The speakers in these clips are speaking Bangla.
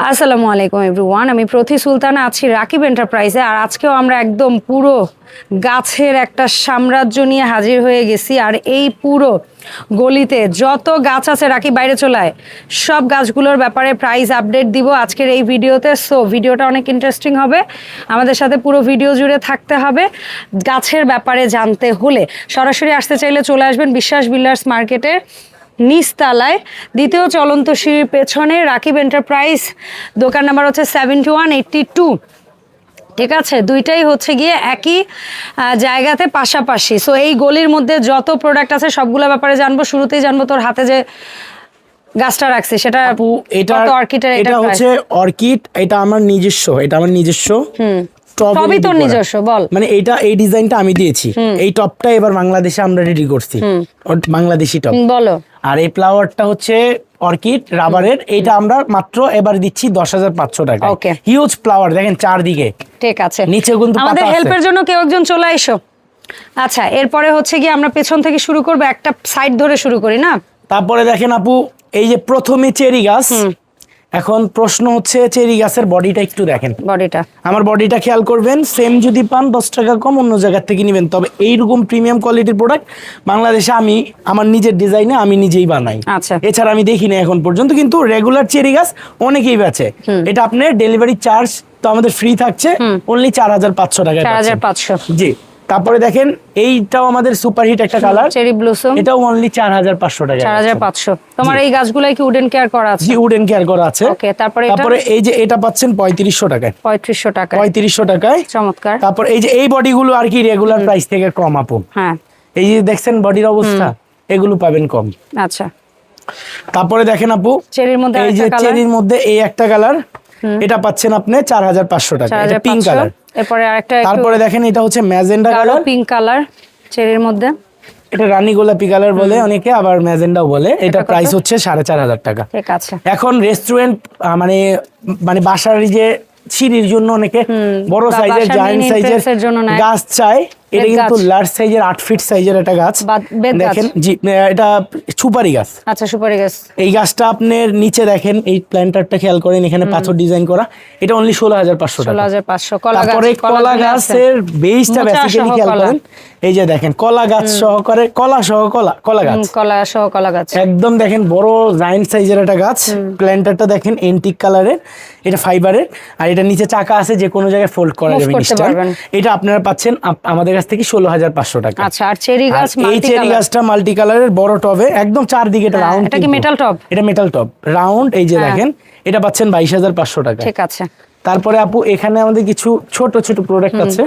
আসসালামু আলাইকুম এভরিওয়ান, আমি প্রতি সুলতানা আছি রাকিব এন্টারপ্রাইজে। আর আজকেও আমরা একদম পুরো গাছের একটা সাম্রাজ্য নিয়ে হাজির হয়ে গেছি। আর এই পুরো গলিতে যত গাছ আছে, রাকিব বাইরে চলায়, সব গাছগুলোর ব্যাপারে প্রাইস আপডেট দিব আজকের এই ভিডিওতে। সো ভিডিওটা অনেক ইন্টারেস্টিং হবে, আমাদের সাথে পুরো ভিডিও জুড়ে থাকতে হবে। গাছের ব্যাপারে জানতে হলে সরাসরি আসতে চাইলে চলে আসবেন বিশ্বাস বিল্ডার্স মার্কেটের নিচতলায়, দ্বিতীয় চলন্ত সিঁড়ির পেছনে রাকিব এন্টারপ্রাইজ। দোকান নাম্বার হচ্ছে 7182। ঠিক আছে, দুইটাই হচ্ছে গিয়ে একই জায়গাতে পাশাপাশি। সো এই গলির মধ্যে যত প্রোডাক্ট আছে সবগুলো ব্যাপারে জানবো। শুরুতেই জানবো তোর হাতে যে গাছটা রাখছি সেটা অর্কিডের। এটা হচ্ছে অর্কিড, এটা আমার নিজস্ব, সবই তোর নিজস্ব। বল, মানে এই ডিজাইনটা আমি দিয়েছি। এই টপটা এবার বাংলাদেশে আমরা রেডি করছি, বাংলাদেশি টপ। বলো। আর এই ফ্লাওয়ারটা হচ্ছে অর্কিড রাবারের, এটা আমরা মাত্র এবার দিচ্ছি 10,500 টাকা। হিউজ ফ্লাওয়ার দেখেন চারদিকে। ঠিক আছে, নিচে কিন্তু আমাদের হেল্পের জন্য কেউ একজন চলে আইসো। আচ্ছা, এরপরে হচ্ছে গিয়ে আমরা পেছন থেকে শুরু করবো, একটা সাইড ধরে শুরু করি না? তারপরে দেখেন আপু, এই যে প্রথমে চেরি গাছ। এখন প্রশ্ন হচ্ছে চেরি গাছের বডিটা একটু দেখেন, আমার বডিটা খেয়াল করবেন। সেম যদি পান 10 টাকা কম অন্য জায়গা থেকে নেবেন, তবে এইরকম প্রিমিয়াম কোয়ালিটির প্রোডাক্ট বাংলাদেশে আমি আমার নিজের ডিজাইনে আমি নিজেই বানাই। আচ্ছা, এছাড়া আমি দেখিনি এখন পর্যন্ত। কিন্তু রেগুলার চেরি গাছ অনেকেই বেচে। এটা আপনার ডেলিভারি চার্জ তো আমাদের ফ্রি থাকছে, অনলি 4,500 টাকা। 4,500। জি। তারপরে দেখেন এইটাও আমাদের সুপারহিট একটা কালার, চেরি ব্লসম। এটাও অনলি 4,500 টাকা। 4,500। তোমার এই গাছগুলাই কি উডেন কেয়ার করা আছে? জি, উডেন কেয়ার করা আছে। ওকে, তারপরে এই যে এটা পাচ্ছেন 3500 টাকায়। 3500 টাকায়। 3500 টাকায়, চমৎকার। তারপর এই যে এই বডিগুলো আর কি রেগুলার প্রাইস থেকে কম আপু। হ্যাঁ, এই যে দেখছেন বডির অবস্থা, এগুলো পাবেন কম। আচ্ছা, তারপরে দেখেন আপু, চেরির মধ্যে এই যে চেরির মধ্যে এই একটা কালার, এটা পাচ্ছেন আপনি 4,500 টাকা। এটা পিঙ্ক কালার। এরপরে আরেকটা, তারপরে দেখেন এটা হচ্ছে ম্যাজেন্ডা কালার, পিঙ্ক কালার চেরির মধ্যে। এটা রানী গোলাপি কালার বলে অনেকে, আবার ম্যাজেন্ডাও বলে। এটা প্রাইস হচ্ছে 4,500 টাকা। ঠিক আছে। এখন রেস্টুরেন্ট মানে বাসার যে সিঁড়ির জন্য অনেকে বড় সাইজের জায়ান্ট সাইজের গাছ চায়। এটা কিন্তু লার্জ সাইজের 8 ফিট সাইজের একটা গাছ দেখেন। জি, এটা সুপারি গাছ। আচ্ছা, সুপারি গাছ। এই গাছটা আপনার নিচে দেখেন, এই প্ল্যান্টারটা খেয়াল করেন, এখানে পাথর ডিজাইন করা। এটা অনলি 16,500 টাকা। 16,500। তারপরে কলা গাছের বেসটা বেসিক্যালি খেয়াল করেন, এই যে দেখেন কলা গাছ সহকারে, কলা সহ কলা গাছ একদম দেখেন বড় জায়ান্ট সাইজের একটা গাছ। প্ল্যান্টারটা দেখেন এন্টিক কালারের, এটা ফাইবারের। আর এটা নিচে চাকা আছে, যে কোনো জায়গায় ফোল্ড করা যাবে। এটা আপনারা পাচ্ছেন আমাদের কাছ থেকে 16,500 টাকা। আচ্ছা, আর চেরি গাছ, এই চেরি গাছটা মাল্টি কালারের বড় টবে, একদম চারদিকে এটা রাউন্ড। এটা কি মেটাল টব? এটা মেটাল টব রাউন্ড। এই যে দেখেন, এটা পাচ্ছেন 22,500 টাকা। ঠিক আছে। তারপরে আপু এখানে আমাদের কিছু ছোট ছোট প্রোডাক্ট আছে।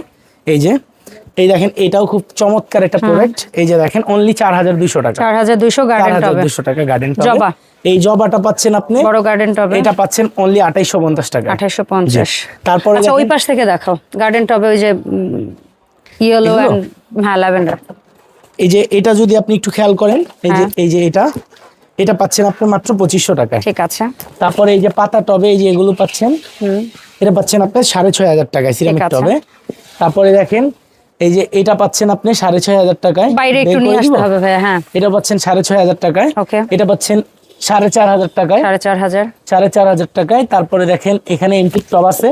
এই দেখেন, এটাও খুব চমৎকার একটা প্রোডাক্ট। এই যে দেখেন, অনলি 4,200 টাকা। 4,200 গার্ডেন টবে। 4,200 টাকা গার্ডেন টবে। জবা, এই জবাটা পাচ্ছেন আপনি বড় গার্ডেন টবে, এটা পাচ্ছেন অনলি 2,850 টাকা। 2,850। তারপরে আচ্ছা, ওই পাশ থেকে দেখাও গার্ডেন টবে, ওই যে ইয়েলো এন্ড ল্যাভেন্ডার। এই যে এটা যদি আপনি একটু খেয়াল করেন, এই যে এটা পাচ্ছেন আপনি মাত্র 2,500 টাকা। ঠিক আছে। তারপরে এই যে পাতা টবে, এই যে এগুলো পাচ্ছেন, এটা পাচ্ছেন আপনি 6,500 টাকায় সিরামিক টবে। তারপরে দেখেন, এই যে এটা পাচ্ছেন আপনি 6,500 টাকায়। বাইরে একটু নিয়ে আসতে হবে ভাই। হ্যাঁ, এটা পাচ্ছেন 6,500 টাকায়। ওকে, এটা পাচ্ছেন 4,500 টাকায়। 4,500 টাকায়। তারপরে দেখেন এখানে এন্টিক টব আছে,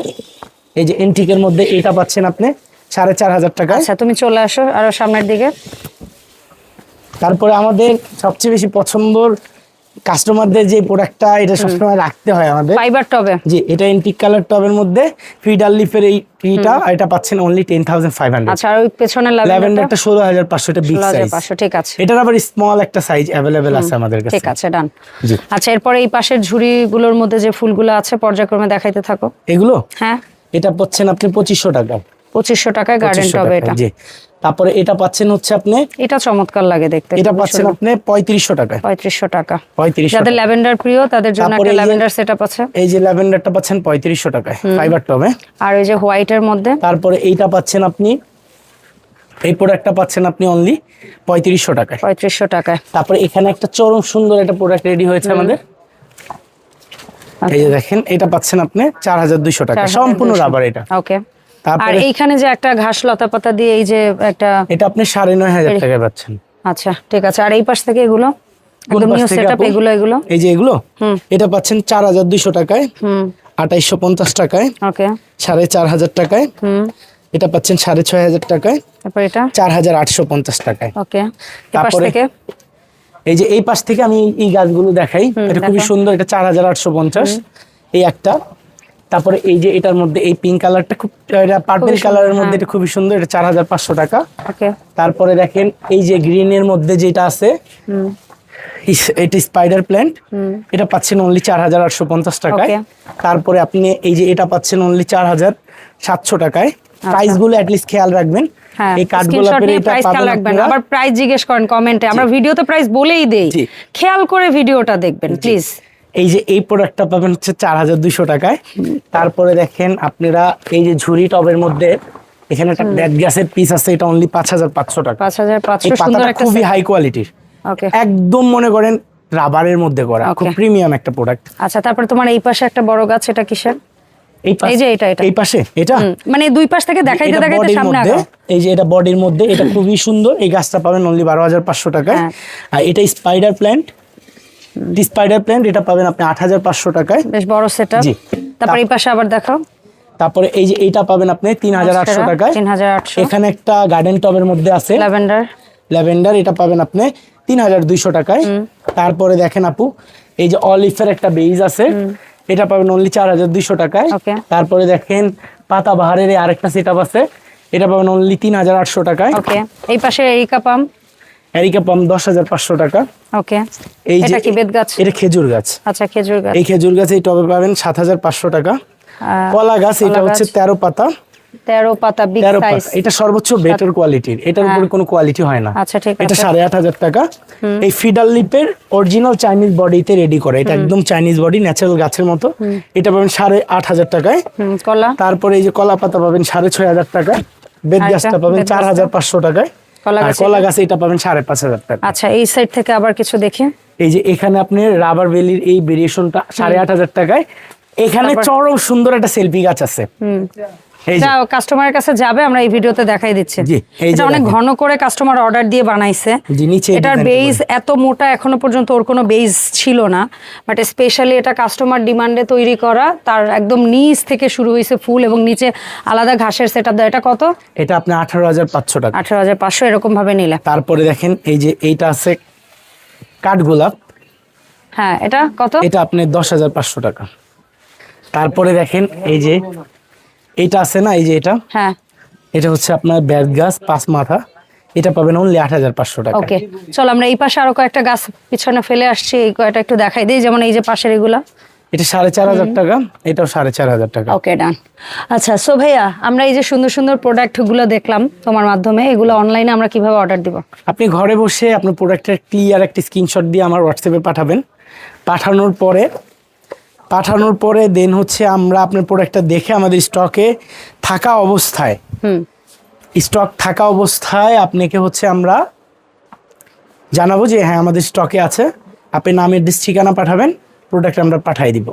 এই যে এন্টিকের মধ্যে এটা পাচ্ছেন আপনি 4,500 টাকায়। আচ্ছা, তুমি চলে আসো আরো সামনের দিকে। তারপরে আমাদের সবচেয়ে বেশি পছন্দের কাস্টমারদের যে প্রোডাক্টটা, এটা সবসময় রাখতে হয় আমাদের, ফাইবার টবে। জি, এটা এন্টিক কালার টবের মধ্যে ফিডার লিফের এইটা, এটা পাচ্ছেন অনলি 10,500। আচ্ছা, আর ওই পেছনের ল্যাভেন্ডারটা 16,500, এটা বিগ সাইজ। 16,500। ঠিক আছে। এটার আবার স্মল একটা সাইজ अवेलेबल আছে আমাদের কাছে। ঠিক আছে, ডান। জি। আচ্ছা, এরপরে এই পাশের ঝুড়িগুলোর মধ্যে যে ফুলগুলো আছে পর্যায়ক্রমে দেখাইতে থাকো। এগুলো, হ্যাঁ, এটা পাচ্ছেন আপনি 2,500 টাকা। 2,500 টাকায় গার্ডেন টবে এটা। জি। তারপরে এটা পাচ্ছেন হচ্ছে আপনি, এটা চমৎকার লাগে দেখতে, এটা পাচ্ছেন আপনি 3,500 টাকা। 3,500 টাকা। 3,500। যাদের ল্যাভেন্ডার প্রিয় তাদের জন্য একটা ল্যাভেন্ডার সেটআপ আছে। এই যে ল্যাভেন্ডারটা পাচ্ছেন 3,500 টাকায় ফাইবার টবে। আর এই যে হোয়াইটের মধ্যে, তারপরে এইটা পাচ্ছেন আপনি, এই প্রোডাক্টটা পাচ্ছেন আপনি অনলি 3,500 টাকায়। 3,500 টাকায়। তারপরে এখানে একটা চরম সুন্দর একটা প্রোডাক্ট রেডি হয়েছে আমাদের। এই যে দেখেন, এটা পাচ্ছেন আপনি 4,200 টাকা, সম্পূর্ণ রাবার এটা। ওকে। আর এইখানে যে একটা ঘাস লতা পাতা দিয়ে এই যে একটা, এটা আপনি 9,500 টাকায় পাচ্ছেন। আচ্ছা, ঠিক আছে। আর এই পাশ থেকে এগুলো একদম নিউ সেটআপ, এগুলো এই যে এগুলো, এটা পাচ্ছেন 4,200 টাকায়। 2850 টাকায়। ওকে, 4500 টাকায়। এটা পাচ্ছেন 6500 টাকায়। তারপর এটা 4850 টাকায়। ওকে, এই পাশ তারপরে থেকে এই যে এই পাশ থেকে আমি এই গাছগুলো দেখাই, এটা খুবই সুন্দর, এটা 4850 এই একটা। তারপরে এই যে এটার মধ্যে এই পিঙ্ক কালারটা খুব, এটা পার্পল কালারের মধ্যে, এটা খুবই সুন্দর, এটা 4500 টাকা। ওকে, তারপরে দেখেন এই যে গ্রিনের মধ্যে যেটা আছে, এটা স্পাইডার প্ল্যান্ট, এটা পাচ্ছেন অনলি 4850 টাকায়। তারপরে আপনি এই যে এটা পাচ্ছেন অনলি 4700 টাকায়। প্রাইস গুলো অ্যাটলিস্ট খেয়াল রাখবেন। এই কাঠগুলো পেরে এটা পাবেন আপনারা। আবার প্রাইস জিজ্ঞেস করেন কমেন্টে, আমরা ভিডিওতে প্রাইস বলেই দেই, খেয়াল করে ভিডিওটা দেখবেন প্লিজ। এই যে এই প্রোডাক্টটা পাবেন হচ্ছে 4200 টাকায়। তারপরে দেখেন আপনারা এই যে ঝুরি টবের মধ্যে এখানে একটা ব্যাট গ্যাসের পিস আছে, এটা অনলি 5500 টাকা। 5500, এই সুন্দর পাতাটা একটা খুবই হাই কোয়ালিটির, ওকে, একদম মনে করেন রাবারের মধ্যে করা, খুব প্রিমিয়াম একটা প্রোডাক্ট। আচ্ছা, তারপরে তোমার এই পাশে একটা বড় গাছ, এটা কিসের? এই যে এটা এই পাশে এটা মানে দুই পাশ থেকে দেখাইতে দেখাইতে সামনে আগাও। এই যে এটা বডির মধ্যে, এটা খুবই সুন্দর। এই গাছটা পাবেন অনলি 12500 টাকায়। আর এটা স্পাইডার প্ল্যান্ট, স্পাইডার প্ল্যান্ট, এটা পাবেন আপনি 8500 টাকায়। বেশ বড় সেটআপ। তারপর এই পাশে আবার দেখাও। তারপরে এই যে এইটা পাবেন আপনি 3800 টাকায়। 3800। এখানে একটা গার্ডেন টবের মধ্যে আছে ল্যাভেন্ডার, এটা পাবেন আপনি 3200 টাকায়। তারপরে দেখেন আপু এই যে অলিভের একটা বেজ আছে, এটা পাবেন অনলি 4200 টাকায়। তারপরে দেখেন পাতাবাহারের আরেকটা সেটআপ আছে, এটা পাবেন অনলি 3800 টাকায়। ওকে, এই পাশে এরিকা পাম, 10500 টাকা। ওকে, এই যে এটা কি বেত গাছ? এটা খেজুর গাছ। আচ্ছা, খেজুর গাছ। এই খেজুর গাছ এই টবে পাবেন 7500 টাকা। কলা গাছ, এটা হচ্ছে 13 পাতা, 13 পাতা, বিগ সাইজ। এটা সর্বোচ্চ বেটার কোয়ালিটির, এটার উপরে কোনো কোয়ালিটি হয় না। আচ্ছা, ঠিক আছে। এটা 8500 টাকা। এই ফিডার লিপের অরিজিনাল চাইনিজ বডিতে রেডি করে, এটা একদম চাইনিজ বডি, ন্যাচারাল গাছের মতো। এটা পাবেন 8500 টাকায়। কলা, তারপরে এই যে কলা পাতা পাবেন 6500 টাকা। বেত গাছটা পাবেন 4500 টাকায়। কলা গাছ এটা পাবেন 5500 টাকা। আচ্ছা, এই সাইড থেকে আবার কিছু দেখি। এই যে এখানে আপনি রাবার বেলির এই ভেরিয়েশনটা 8500 টাকায়। এখানে চরম সুন্দর একটা সেলফি গাছ আছে, এটা কাস্টমারের কাছে যাবে, আমরা এই ভিডিওতে দেখাই দিচ্ছি। এটা অনেক ঘন করে কাস্টমার অর্ডার দিয়ে বানাইছে। এটার বেজ এত মোটা, এখনো পর্যন্ত ওর কোনো বেজ ছিল না, বাট স্পেশালি এটা কাস্টমার ডিমান্ডে তৈরি করা। তার একদম নিচ থেকে শুরু হয়েছে ফুল, এবং নিচে আলাদা ঘাসের সেটআপ দেয়। এটা কত? এটা আপনি 18500 টাকা। 18500 এরকম ভাবে নিলে। তারপরে দেখেন এই যে এইটা আছে কাঠগোলাপ, হ্যাঁ, এটা কত? এটা আপনি 10500 টাকা। তারপরে দেখেন এই যে এইটা আছে না, এই যে এটা, হ্যাঁ, এটা হচ্ছে আপনার বেত গাছ 5 মাথা, এটা পাবেন অনলি 8500 টাকা। ওকে, চল আমরা এই পাশে আরো কয়েকটা গাছ পিছনে ফেলে আসছি, এই কয়টা একটু দেখাই দিই। যেমন এই যে পাশের এগুলা, এটা 4500 টাকা, এটাও 4500 টাকা। ওকে, ডান। আচ্ছা, সো ভাইয়া, আমরা এই যে সুন্দর সুন্দর প্রোডাক্টগুলো দেখলাম তোমার মাধ্যমে, এগুলো অনলাইনে আমরা কিভাবে অর্ডার দিব? আপনি ঘরে বসে আপনার প্রোডাক্টের ক্লিয়ার একটা স্ক্রিনশট দিয়ে আমার হোয়াটসঅ্যাপে পাঠাবেন। পাঠানোর পরে দেন হচ্ছে আমরা আপনার প্রোডাক্টটা দেখে আমাদের স্টকে থাকা অবস্থায় আপনাকে হচ্ছে আমরা জানাবো যে হ্যাঁ আমাদের স্টকে আছে। আপনি নাম, অ্যাড্রেস, ঠিকানা পাঠাবেন, প্রোডাক্ট আমরা পাঠিয়ে দিব।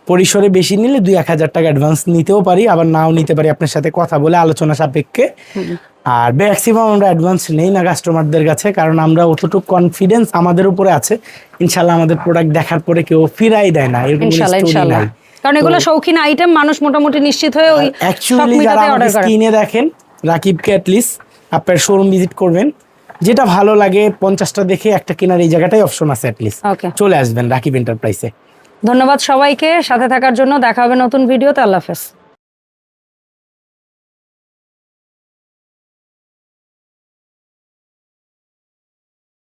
পরিসরে বেশি নিলে 2-1000 টাকা অ্যাডভান্স নিতেও পারি, আবার নাও নিতে পারি আপনার সাথে কথা বলে আলোচনা সাপেক্ষে। আর ম্যাক্সিমাম আমরা অ্যাডভান্স নেই না কাস্টমারদের কাছে, কারণ আমরা অতটুকু কনফিডেন্স আমাদের উপরে আছে। ইনশাল্লাহ আমাদের প্রোডাক্ট দেখার পরে কেউ ফিরাই দেয় না, এরকম স্টোরি নাই। কারণ এগুলো শৌখিন আইটেম, মানুষ মোটামুটি নিশ্চিত হয়ে ওই অ্যাকচুয়ালি যারা আমাদের স্ক্রিনে দেখেন রাকিবকে অ্যাটলিস্ট আপনার শোরুম ভিজিট করবেন, যেটা ভালো লাগে 50টা দেখে একটা কেনার এই জায়গাটাই অপশন আছে, অ্যাটলিস্ট চলে আসবেন রাকিব এন্টারপ্রাইজে। ধন্যবাদ সবাইকে সাথে থাকার জন্য। দেখা হবে নতুন ভিডিওতে। আল্লাহ হাফেজ।